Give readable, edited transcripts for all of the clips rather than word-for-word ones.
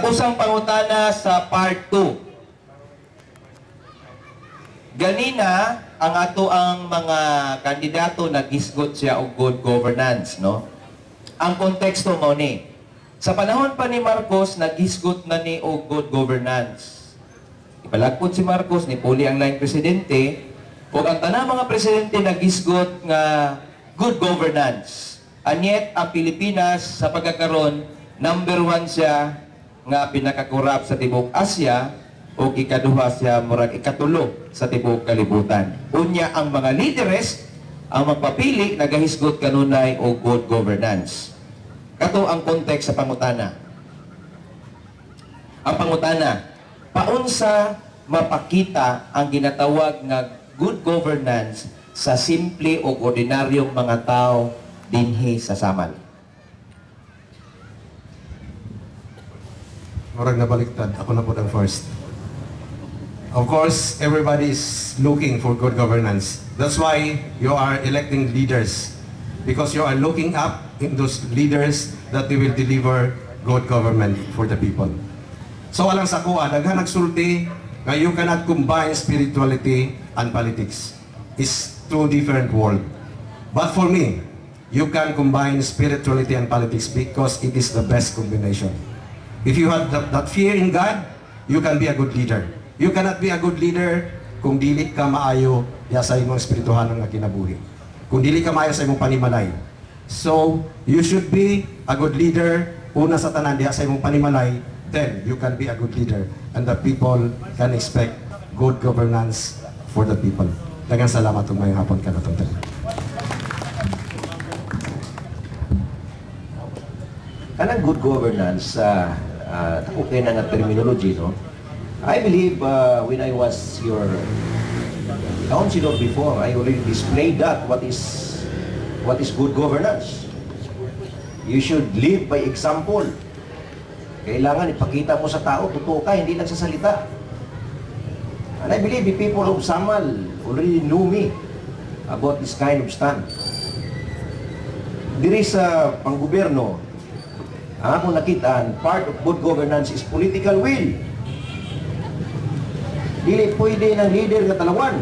Usang pangutana sa part 2. Ganina, ang ato ang mga kandidato nag-isgot siya og good governance, no? Ang konteksto mo ni, sa panahon pa ni Marcos, nag-isgot na ni og good governance. Ipalagpod si Marcos, ni puli ang laing presidente, o ang tanang mga presidente nag-isgot nga good governance. And yet, ang Pilipinas, sa pagkakaroon, number 1 siya nga pinakakurap sa tibuok Asya o ikaduha siya murag ikatulo sa tibuok kalibutan. Unya ang mga leaders ang magpapili nagahisgot kanunay o good governance. Kato ang context sa pangutana. Ang pangutana, paunsa mapakita ang ginatawag nga good governance sa simple o ordinaryong mga tao dinhi sa Samal? Murag na baliktad, ako na po ang first. Of course, everybody is looking for good governance. That's why you are electing leaders. Because you are looking up in those leaders that they will deliver good government for the people. So walang sakuha, daghan nagsulti nga you cannot combine spirituality and politics. It's two different worlds. But for me, you can combine spirituality and politics because it is the best combination. If you have that fear in God, you can be a good leader. You cannot be a good leader kung dili ka maayo ya sa imong espirituhanong nga kinabuhi. Kung dili ka maayo sa imong panimalay. So, you should be a good leader una sa tanan diha sa imong panimalay, then you can be a good leader and the people can expect good governance for the people. Daghang salamat ug mayong hapon kanatong tanan. Kanang good governance, okay na nga terminology, no? I believe when I was your counselor before, I already displayed that what is good governance. You should live by example. Kailangan ipakita mo sa tao, totoo ka, hindi lang sa salita. And I believe the people of Samal already knew me about this kind of stand. Diri sa panggobyerno, ang akong nakitaan, part of good governance is political will. Dili pwede ng leader nga talawan.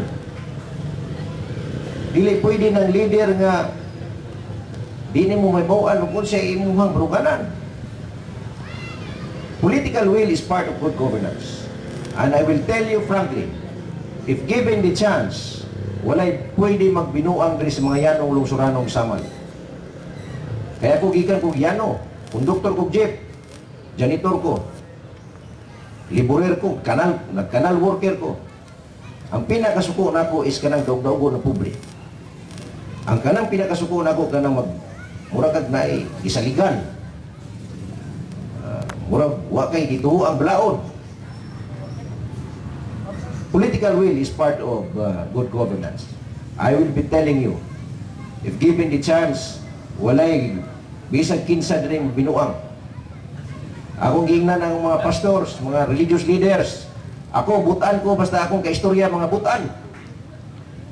Dili pwede ng leader nga dili mo may bawaan o kung siya imuhang bruganan. Political will is part of good governance. And I will tell you frankly, if given the chance, walay pwede magbinuang diri sa mga yanong lungsuranong Samal. Kaya kung gikan kong yano, konduktor ko jeep, janitor ko, laborer ko, kanal worker ko. Ang pinakasuko na ko is kanang daog-daogo na public. Ang kanang pinakasuko na ko kanang muragag na isaligan. Murag wakay dito ang blaod. Political will is part of good governance. I will be telling you, if given the chance, walay bisag kinsa din binuang. Akong gingnan ng mga pastors, mga religious leaders. Ako, butaan ko, basta akong kaistorya mga butaan.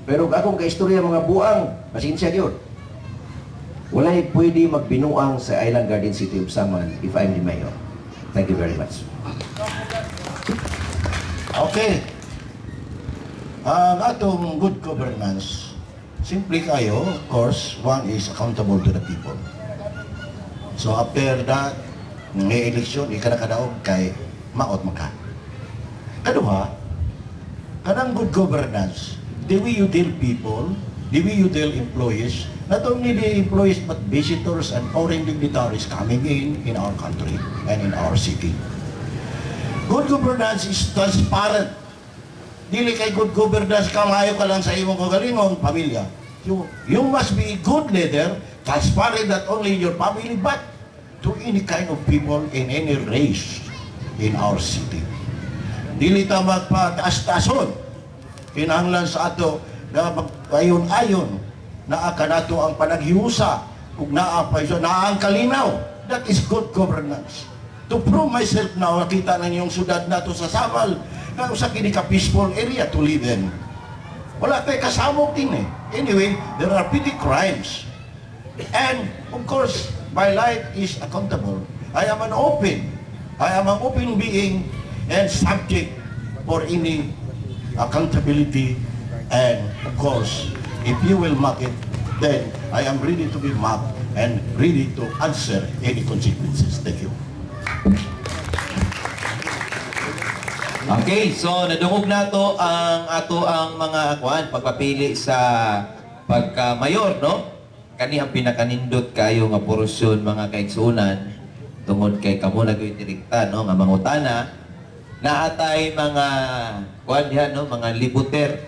Pero akong kaistorya mga buang, pasensya yun. Walay pwede magbinuang sa Island Garden City of Samal if I'm the mayor. Thank you very much. Okay. Ang atong good governance, simple kayo, of course, one is accountable to the people. So after that, may eleksyon, ikanakadaog kay maot maka. Kaduha, kanang good governance, the way you deal people, the way you deal employees, not only the employees but visitors and foreign dignitaries coming in our country and in our city. Good governance is transparent. Dili kay good governance ka, maayo ka lang sa imong kagalingon, pamilya. You must be a good leader, transparent not only in your family but to any kind of people in any race in our city. Dili ta magpataas-tason. Kinahanglan sa ato na ayon-ayon na kanato ang panaghiusa ug naa ang kalinaw. That is good governance. To prove myself na nakita na niyong syudad nato sa Samal na usa kini ka peaceful area to live in. Wala tayo kasamok din eh. Anyway, there are petty crimes. And of course, my life is accountable. I am an open I am an open being and subject for any accountability, and of course, if you will mark it, then I am ready to be marked and ready to answer any consequences. Thank you. Okay, so nadungog na to ang mga pagpapili sa pagka-mayor, no? Kani ang pinakanindot kayo nga porosyon mga kaigsunan tungod kay kamo nagoy direkta, no, nga mangutana naatay mga diha, no, mga libuter,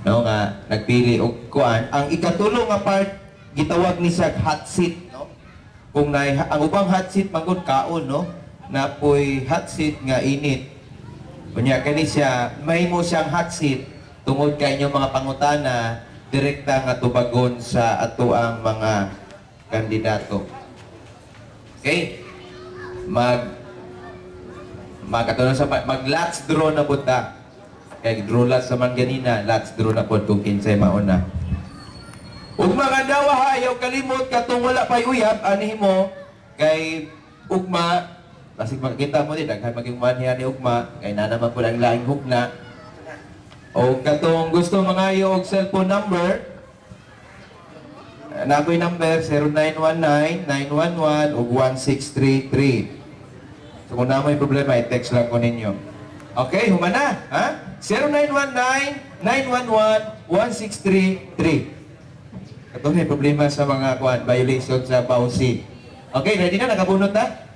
no, nga nagpili og ang ikatulong nga part gitawag ni sa hot seat, no? Kung ang ubang hot seat magud kaon, no, napoy hot seat nga init. Kunya kani siya, mahimo siyang hot seat tungod kay inyong mga pangutana direkta nga tubagon sa atoang mga kandidato. Okay? Mag-lots draw na buta. Kay draw lots sa man ganina, lots draw na pod kung kinsay mauna. Ug mga dawa ayaw kalimot katong wala pay uyab ani mo kay ugma. Kasi makita mo din, daghan maging manihan ni Ugma, kaya na naman po lang laing hugna. O katong gusto mangayo og cellphone number, nakoy number 0919-911 ug 1633. So kung na may problema, i-text lang ko ninyo. Okay, humana, ha? 0919-911-1633. Katong may problema sa mga violation sa policy. Okay, ready na? Nakabunot na?